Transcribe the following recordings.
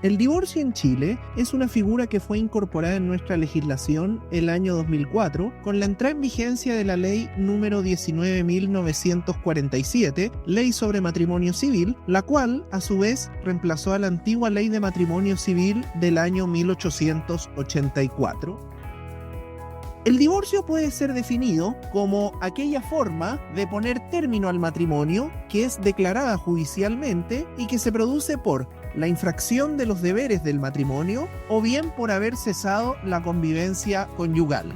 El divorcio en Chile es una figura que fue incorporada en nuestra legislación el año 2004 con la entrada en vigencia de la ley número 19.947, Ley sobre Matrimonio Civil, la cual a su vez reemplazó a la antigua Ley de Matrimonio Civil del año 1884. El divorcio puede ser definido como aquella forma de poner término al matrimonio que es declarada judicialmente y que se produce por la infracción de los deberes del matrimonio o bien por haber cesado la convivencia conyugal.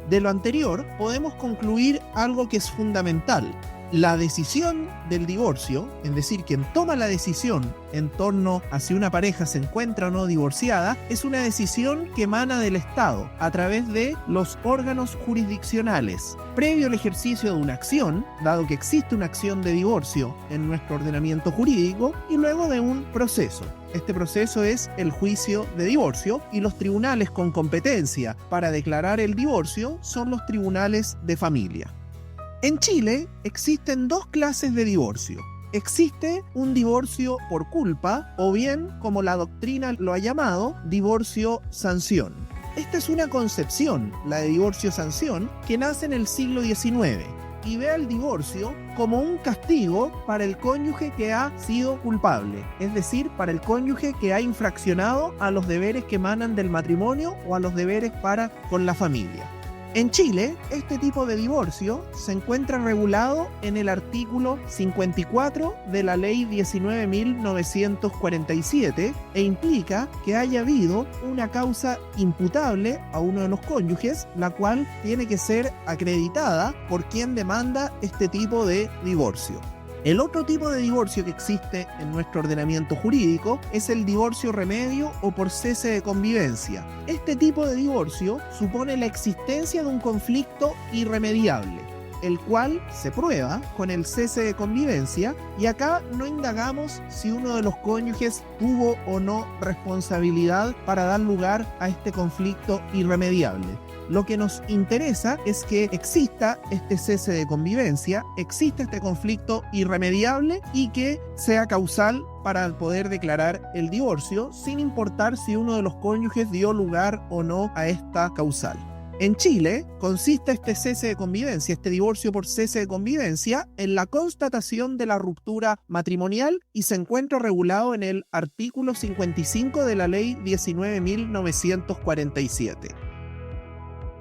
De lo anterior, podemos concluir algo que es fundamental. La decisión del divorcio, es decir, quien toma la decisión en torno a si una pareja se encuentra o no divorciada, es una decisión que emana del Estado a través de los órganos jurisdiccionales. Previo al ejercicio de una acción, dado que existe una acción de divorcio en nuestro ordenamiento jurídico, y luego de un proceso. Este proceso es el juicio de divorcio y los tribunales con competencia para declarar el divorcio son los tribunales de familia. En Chile existen dos clases de divorcio. Existe un divorcio por culpa o bien, como la doctrina lo ha llamado, divorcio-sanción. Esta es una concepción, la de divorcio-sanción, que nace en el siglo XIX y ve al divorcio como un castigo para el cónyuge que ha sido culpable, es decir, para el cónyuge que ha infraccionado a los deberes que emanan del matrimonio o a los deberes para con la familia. En Chile, este tipo de divorcio se encuentra regulado en el artículo 54 de la Ley 19.947 e implica que haya habido una causa imputable a uno de los cónyuges, la cual tiene que ser acreditada por quien demanda este tipo de divorcio. El otro tipo de divorcio que existe en nuestro ordenamiento jurídico es el divorcio remedio o por cese de convivencia. Este tipo de divorcio supone la existencia de un conflicto irremediable, el cual se prueba con el cese de convivencia, y acá no indagamos si uno de los cónyuges tuvo o no responsabilidad para dar lugar a este conflicto irremediable. Lo que nos interesa es que exista este cese de convivencia, exista este conflicto irremediable y que sea causal para poder declarar el divorcio, sin importar si uno de los cónyuges dio lugar o no a esta causal. En Chile consiste este cese de convivencia, este divorcio por cese de convivencia, en la constatación de la ruptura matrimonial y se encuentra regulado en el artículo 55 de la Ley 19.947.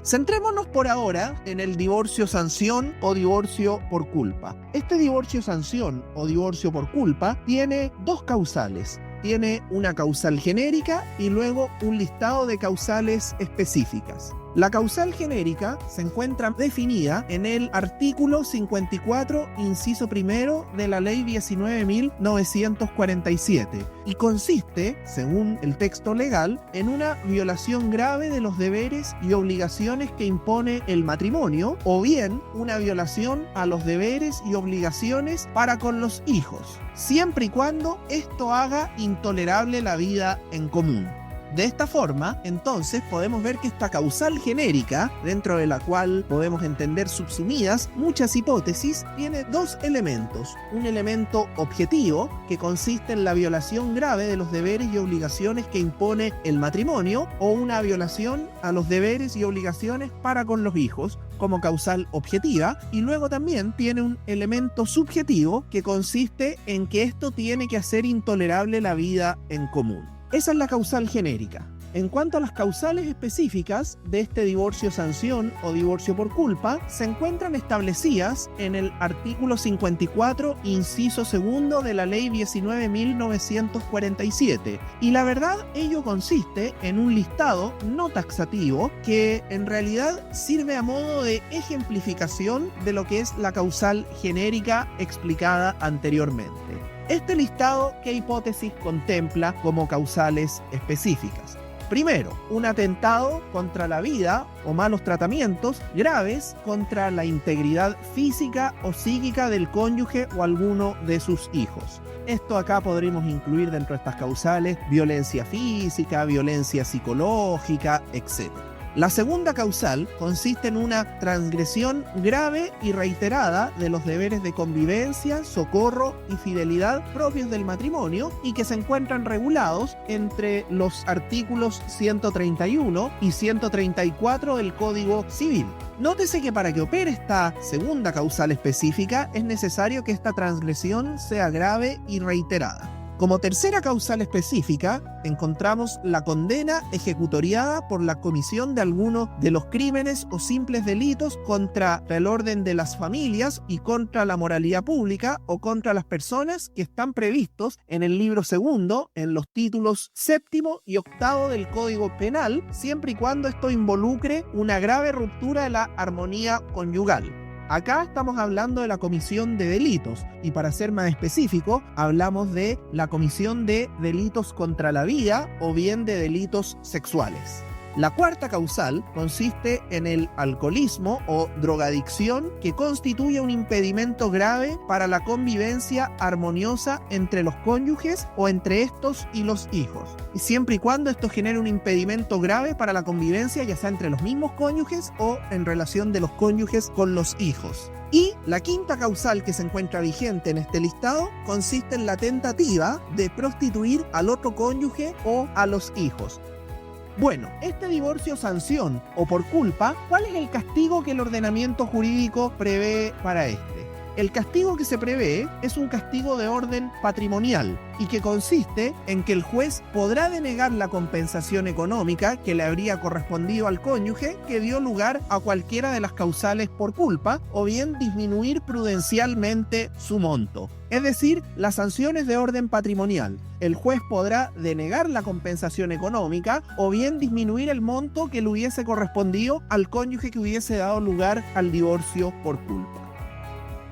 Centrémonos por ahora en el divorcio-sanción o divorcio por culpa. Este divorcio-sanción o divorcio por culpa tiene dos causales. Tiene una causal genérica y luego un listado de causales específicas. La causal genérica se encuentra definida en el artículo 54, inciso primero de la Ley 19.947 y consiste, según el texto legal, en una violación grave de los deberes y obligaciones que impone el matrimonio o bien una violación a los deberes y obligaciones para con los hijos, siempre y cuando esto haga intolerable la vida en común. De esta forma, entonces, podemos ver que esta causal genérica, dentro de la cual podemos entender subsumidas muchas hipótesis, tiene dos elementos. Un elemento objetivo, que consiste en la violación grave de los deberes y obligaciones que impone el matrimonio, o una violación a los deberes y obligaciones para con los hijos, como causal objetiva, y luego también tiene un elemento subjetivo, que consiste en que esto tiene que hacer intolerable la vida en común. Esa es la causal genérica. En cuanto a las causales específicas de este divorcio-sanción o divorcio por culpa, se encuentran establecidas en el artículo 54, inciso segundo de la Ley 19.947. Y la verdad, ello consiste en un listado no taxativo que en realidad sirve a modo de ejemplificación de lo que es la causal genérica explicada anteriormente. Este listado, ¿qué hipótesis contempla como causales específicas? Primero, un atentado contra la vida o malos tratamientos graves contra la integridad física o psíquica del cónyuge o alguno de sus hijos. Esto acá podríamos incluir dentro de estas causales violencia física, violencia psicológica, etc. La segunda causal consiste en una transgresión grave y reiterada de los deberes de convivencia, socorro y fidelidad propios del matrimonio y que se encuentran regulados entre los artículos 131 y 134 del Código Civil. Nótese que para que opere esta segunda causal específica es necesario que esta transgresión sea grave y reiterada. Como tercera causal específica, encontramos la condena ejecutoriada por la comisión de alguno de los crímenes o simples delitos contra el orden de las familias y contra la moralidad pública o contra las personas que están previstos en el libro segundo, en los títulos 7º y 8º del Código Penal, siempre y cuando esto involucre una grave ruptura de la armonía conyugal. Acá estamos hablando de la comisión de delitos y para ser más específico hablamos de la comisión de delitos contra la vida o bien de delitos sexuales. La cuarta causal consiste en el alcoholismo o drogadicción que constituye un impedimento grave para la convivencia armoniosa entre los cónyuges o entre estos y los hijos. Y siempre y cuando esto genere un impedimento grave para la convivencia, ya sea entre los mismos cónyuges o en relación de los cónyuges con los hijos. Y la quinta causal que se encuentra vigente en este listado consiste en la tentativa de prostituir al otro cónyuge o a los hijos. Bueno, este divorcio sanción o por culpa, ¿cuál es el castigo que el ordenamiento jurídico prevé para este? El castigo que se prevé es un castigo de orden patrimonial y que consiste en que el juez podrá denegar la compensación económica que le habría correspondido al cónyuge que dio lugar a cualquiera de las causales por culpa o bien disminuir prudencialmente su monto. Es decir, las sanciones de orden patrimonial. El juez podrá denegar la compensación económica o bien disminuir el monto que le hubiese correspondido al cónyuge que hubiese dado lugar al divorcio por culpa.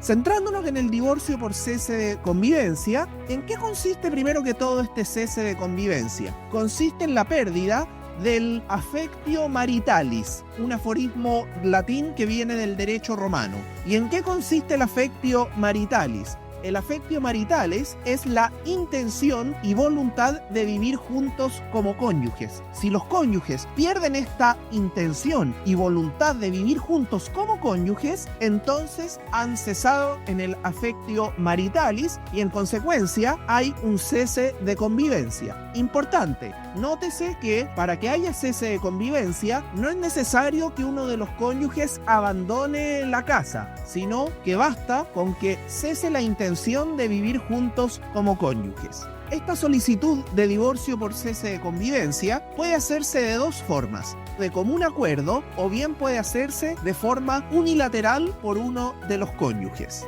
Centrándonos en el divorcio por cese de convivencia, ¿en qué consiste primero que todo este cese de convivencia? Consiste en la pérdida del affectio maritalis, un aforismo latín que viene del derecho romano. ¿Y en qué consiste el affectio maritalis? El affectio maritalis es la intención y voluntad de vivir juntos como cónyuges. Si los cónyuges pierden esta intención y voluntad de vivir juntos como cónyuges, entonces han cesado en el affectio maritalis y en consecuencia hay un cese de convivencia. Importante, nótese que para que haya cese de convivencia no es necesario que uno de los cónyuges abandone la casa, sino que basta con que cese la intención de vivir juntos como cónyuges. Esta solicitud de divorcio por cese de convivencia puede hacerse de dos formas, de común acuerdo o bien puede hacerse de forma unilateral por uno de los cónyuges.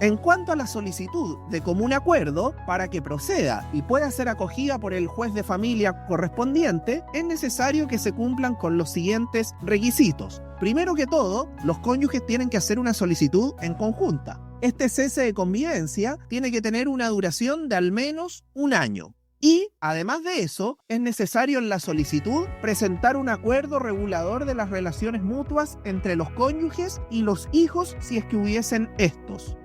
En cuanto a la solicitud de común acuerdo, para que proceda y pueda ser acogida por el juez de familia correspondiente, es necesario que se cumplan con los siguientes requisitos. Primero que todo, los cónyuges tienen que hacer una solicitud en conjunta. Este cese de convivencia tiene que tener una duración de al menos un año. Y, además de eso, es necesario en la solicitud presentar un acuerdo regulador de las relaciones mutuas entre los cónyuges y los hijos si es que hubiesen estos.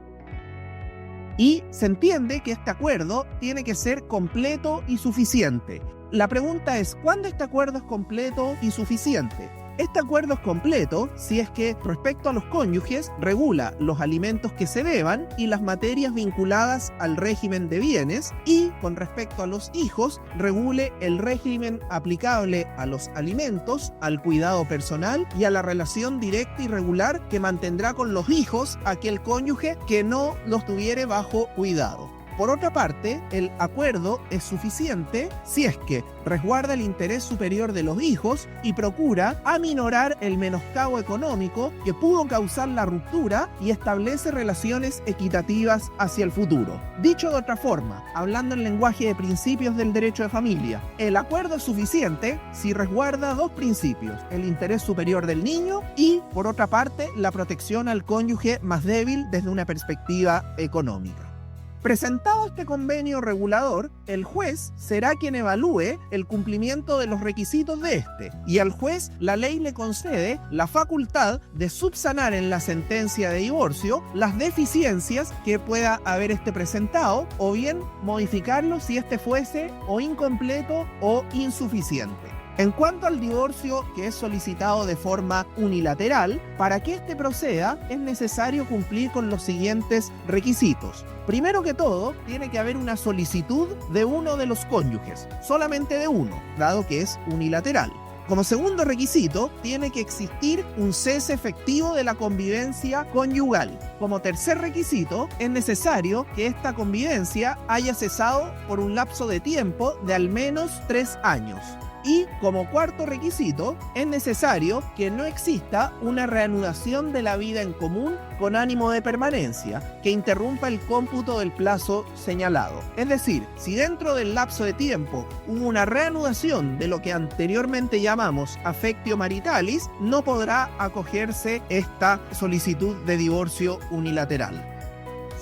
Y se entiende que este acuerdo tiene que ser completo y suficiente. La pregunta es, ¿cuándo este acuerdo es completo y suficiente? Este acuerdo es completo si es que respecto a los cónyuges regula los alimentos que se deban y las materias vinculadas al régimen de bienes y con respecto a los hijos regule el régimen aplicable a los alimentos, al cuidado personal y a la relación directa y regular que mantendrá con los hijos aquel cónyuge que no los tuviere bajo cuidado. Por otra parte, el acuerdo es suficiente si es que resguarda el interés superior de los hijos y procura aminorar el menoscabo económico que pudo causar la ruptura y establece relaciones equitativas hacia el futuro. Dicho de otra forma, hablando en lenguaje de principios del derecho de familia, el acuerdo es suficiente si resguarda dos principios: el interés superior del niño y, por otra parte, la protección al cónyuge más débil desde una perspectiva económica. Presentado este convenio regulador, el juez será quien evalúe el cumplimiento de los requisitos de este, y al juez la ley le concede la facultad de subsanar en la sentencia de divorcio las deficiencias que pueda haber este presentado, o bien modificarlo si este fuese o incompleto o insuficiente. En cuanto al divorcio que es solicitado de forma unilateral, para que éste proceda es necesario cumplir con los siguientes requisitos. Primero que todo, tiene que haber una solicitud de uno de los cónyuges, solamente de uno, dado que es unilateral. Como segundo requisito, tiene que existir un cese efectivo de la convivencia conyugal. Como tercer requisito, es necesario que esta convivencia haya cesado por un lapso de tiempo de al menos 3 años. Y como cuarto requisito, es necesario que no exista una reanudación de la vida en común con ánimo de permanencia que interrumpa el cómputo del plazo señalado. Es decir, si dentro del lapso de tiempo hubo una reanudación de lo que anteriormente llamamos affectio maritalis, no podrá acogerse esta solicitud de divorcio unilateral.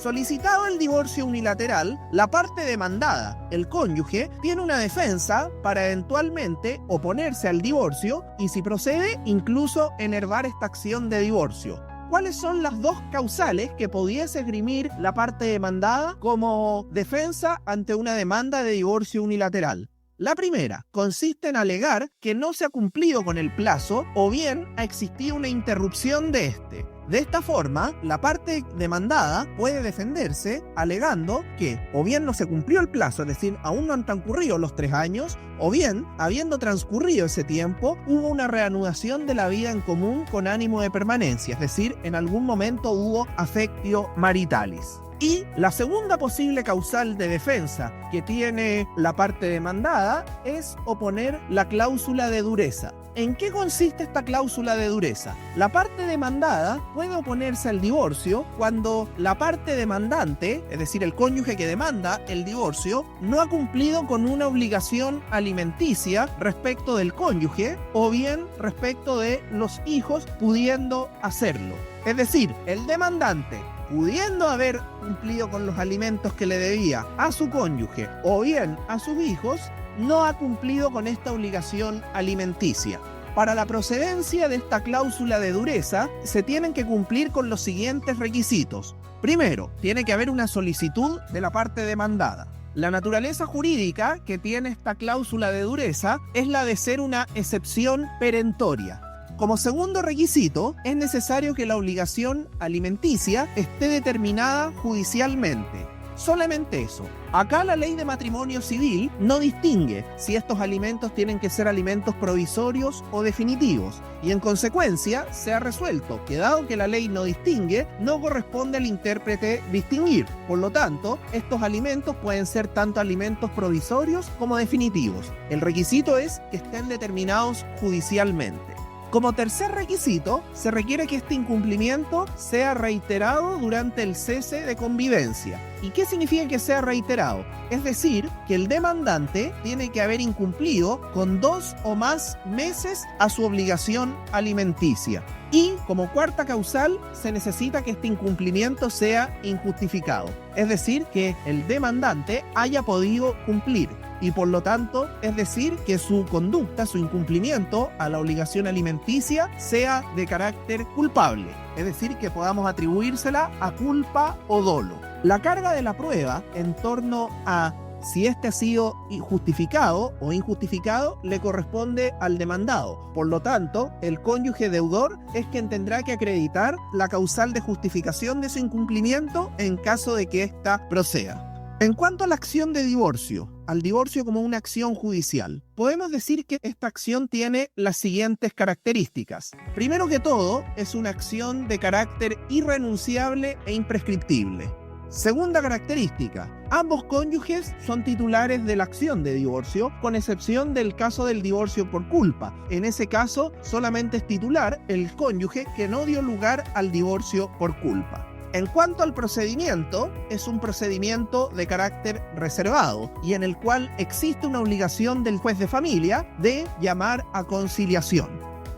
Solicitado el divorcio unilateral, la parte demandada, el cónyuge, tiene una defensa para eventualmente oponerse al divorcio y, si procede, incluso enervar esta acción de divorcio. ¿Cuáles son las dos causales que pudiese esgrimir la parte demandada como defensa ante una demanda de divorcio unilateral? La primera consiste en alegar que no se ha cumplido con el plazo o bien ha existido una interrupción de este. De esta forma, la parte demandada puede defenderse alegando que o bien no se cumplió el plazo, es decir, aún no han transcurrido los 3 años, o bien, habiendo transcurrido ese tiempo, hubo una reanudación de la vida en común con ánimo de permanencia, es decir, en algún momento hubo affectio maritalis. Y la segunda posible causal de defensa que tiene la parte demandada es oponer la cláusula de dureza. ¿En qué consiste esta cláusula de dureza? La parte demandada puede oponerse al divorcio cuando la parte demandante, es decir, el cónyuge que demanda el divorcio, no ha cumplido con una obligación alimenticia respecto del cónyuge o bien respecto de los hijos pudiendo hacerlo. Es decir, el demandante, pudiendo haber cumplido con los alimentos que le debía a su cónyuge o bien a sus hijos, no ha cumplido con esta obligación alimenticia. Para la procedencia de esta cláusula de dureza, se tienen que cumplir con los siguientes requisitos. Primero, tiene que haber una solicitud de la parte demandada. La naturaleza jurídica que tiene esta cláusula de dureza es la de ser una excepción perentoria. Como segundo requisito, es necesario que la obligación alimenticia esté determinada judicialmente. Solamente eso. Acá la ley de matrimonio civil no distingue si estos alimentos tienen que ser alimentos provisorios o definitivos, y en consecuencia se ha resuelto que, dado que la ley no distingue, no corresponde al intérprete distinguir. Por lo tanto, estos alimentos pueden ser tanto alimentos provisorios como definitivos. El requisito es que estén determinados judicialmente. Como tercer requisito, se requiere que este incumplimiento sea reiterado durante el cese de convivencia. ¿Y qué significa que sea reiterado? Es decir, que el demandante tiene que haber incumplido con 2 o más meses a su obligación alimenticia. Y como cuarta causal, se necesita que este incumplimiento sea injustificado. Es decir, que el demandante haya podido cumplir. Y por lo tanto, es decir, que su conducta, su incumplimiento a la obligación alimenticia sea de carácter culpable. Es decir, que podamos atribuírsela a culpa o dolo. La carga de la prueba en torno a si este ha sido justificado o injustificado le corresponde al demandado. Por lo tanto, el cónyuge deudor es quien tendrá que acreditar la causal de justificación de su incumplimiento en caso de que ésta proceda. En cuanto a la acción de divorcio, al divorcio como una acción judicial, podemos decir que esta acción tiene las siguientes características. Primero que todo, es una acción de carácter irrenunciable e imprescriptible. Segunda característica, ambos cónyuges son titulares de la acción de divorcio, con excepción del caso del divorcio por culpa. En ese caso, solamente es titular el cónyuge que no dio lugar al divorcio por culpa. En cuanto al procedimiento, es un procedimiento de carácter reservado y en el cual existe una obligación del juez de familia de llamar a conciliación.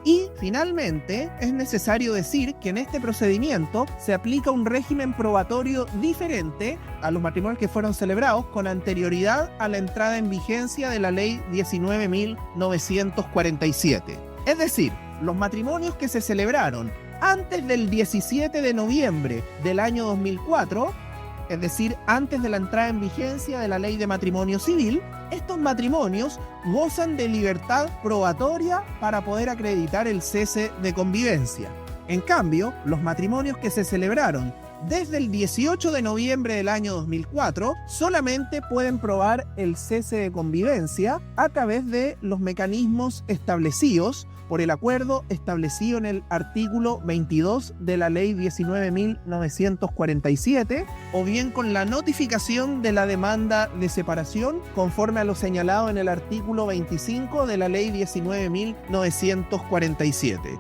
Y finalmente, es necesario decir que en este procedimiento se aplica un régimen probatorio diferente a los matrimonios que fueron celebrados con anterioridad a la entrada en vigencia de la ley 19.947. Es decir, los matrimonios que se celebraron antes del 17 de noviembre del año 2004 es decir, antes de la entrada en vigencia de la Ley de Matrimonio Civil, estos matrimonios gozan de libertad probatoria para poder acreditar el cese de convivencia. En cambio, los matrimonios que se celebraron desde el 18 de noviembre del año 2004 solamente pueden probar el cese de convivencia a través de los mecanismos establecidos por el acuerdo establecido en el artículo 22 de la Ley 19.947 o bien con la notificación de la demanda de separación conforme a lo señalado en el artículo 25 de la Ley 19.947.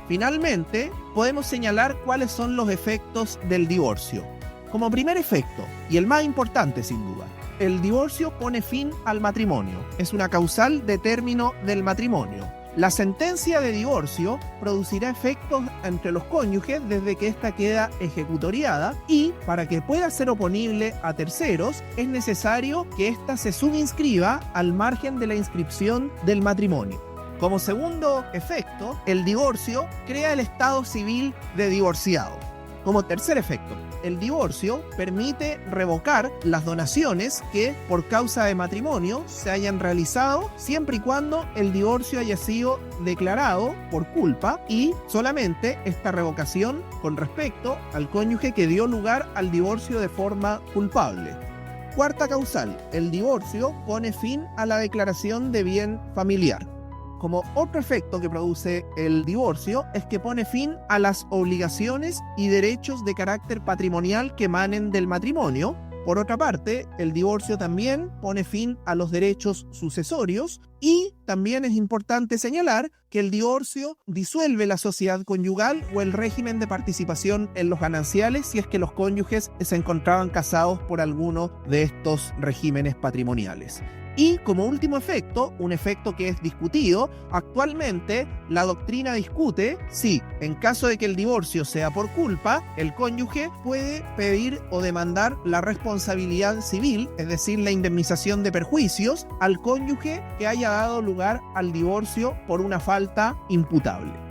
Finalmente, podemos señalar cuáles son los efectos del divorcio. Como primer efecto, y el más importante sin duda, el divorcio pone fin al matrimonio. Es una causal de término del matrimonio. La sentencia de divorcio producirá efectos entre los cónyuges desde que ésta queda ejecutoriada y, para que pueda ser oponible a terceros, es necesario que ésta se subinscriba al margen de la inscripción del matrimonio. Como segundo efecto, el divorcio crea el estado civil de divorciado. Como tercer efecto, el divorcio permite revocar las donaciones que por causa de matrimonio se hayan realizado siempre y cuando el divorcio haya sido declarado por culpa y solamente esta revocación con respecto al cónyuge que dio lugar al divorcio de forma culpable. Cuarta causal, el divorcio pone fin a la declaración de bien familiar. Como otro efecto que produce el divorcio es que pone fin a las obligaciones y derechos de carácter patrimonial que emanen del matrimonio. Por otra parte, el divorcio también pone fin a los derechos sucesorios y también es importante señalar que el divorcio disuelve la sociedad conyugal o el régimen de participación en los gananciales si es que los cónyuges se encontraban casados por alguno de estos regímenes patrimoniales. Y como último efecto, un efecto que es discutido, actualmente la doctrina discute si, en caso de que el divorcio sea por culpa, el cónyuge puede pedir o demandar la responsabilidad civil, es decir, la indemnización de perjuicios, al cónyuge que haya dado lugar al divorcio por una falta imputable.